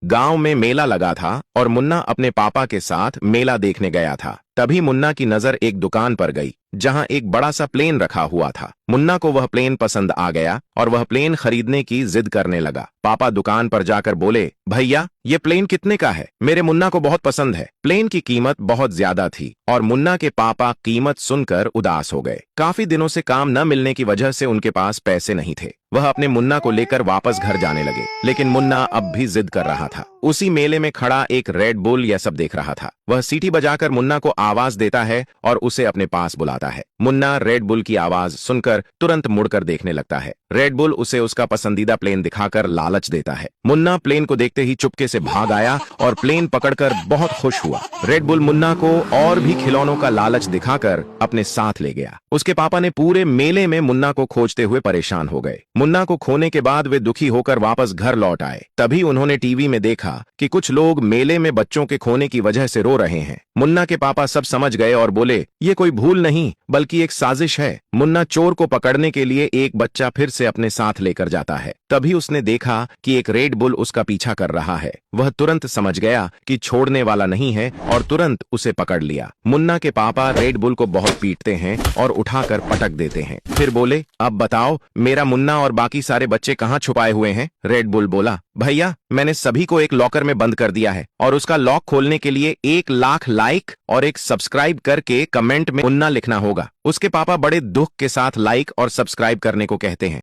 गांव में मेला लगा था और मुन्ना अपने पापा के साथ मेला देखने गया था। तभी मुन्ना की नजर एक दुकान पर गई जहां एक बड़ा सा प्लेन रखा हुआ था। मुन्ना को वह प्लेन पसंद आ गया और वह प्लेन खरीदने की जिद करने लगा। पापा दुकान पर जाकर बोले, भैया ये प्लेन कितने का है? मेरे मुन्ना को बहुत पसंद है। प्लेन की कीमत बहुत ज्यादा थी और मुन्ना के पापा कीमत सुनकर उदास हो गए। काफी दिनों से काम न मिलने की वजह से उनके पास पैसे नहीं थे। वह अपने मुन्ना को लेकर वापस घर जाने लगे, लेकिन मुन्ना अब भी जिद कर रहा था। उसी मेले में खड़ा एक रेड बुल यह सब देख रहा था। वह सीटी बजाकर मुन्ना को आवाज देता है और उसे अपने पास बुलाता है। मुन्ना रेड बुल की आवाज सुनकर तुरंत मुड़कर देखने लगता है। रेड बुल उसे उसका पसंदीदा प्लेन दिखाकर लालच देता है। मुन्ना प्लेन को देखते ही चुपके से भाग आया और प्लेन पकड़कर बहुत खुश हुआ। रेड बुल मुन्ना को और भी खिलौनों का लालच दिखाकर अपने साथ ले गया। उसके पापा ने पूरे मेले में मुन्ना को खोजते हुए परेशान हो गए। मुन्ना को खोने के बाद वे दुखी होकर वापस घर लौट आए। तभी उन्होंने टीवी में देखा कि कुछ लोग मेले में बच्चों के खोने की वजह से रो रहे हैं। मुन्ना के पापा सब समझ गए और बोले, ये कोई भूल नहीं बल्कि एक साजिश है। मुन्ना चोर को पकड़ने के लिए एक बच्चा फिर से अपने साथ लेकर जाता है। तभी उसने देखा कि एक रेड बुल उसका पीछा कर रहा है। वह तुरंत समझ गया कि छोड़ने वाला नहीं है और तुरंत उसे पकड़ लिया। मुन्ना के पापा रेड बुल को बहुत पीटते हैं और उठाकर पटक देते हैं। फिर बोले, अब बताओ मेरा मुन्ना और बाकी सारे बच्चे कहाँ छुपाए हुए हैं? रेड बुल बोला, भैया मैंने सभी को एक लॉकर में बंद कर दिया है और उसका लॉक खोलने के लिए 1 लाख लाइक और एक सब्सक्राइब करके कमेंट में मुन्ना लिखना होगा। उसके पापा बड़े दुख के साथ लाइक और सब्सक्राइब करने को कहते हैं।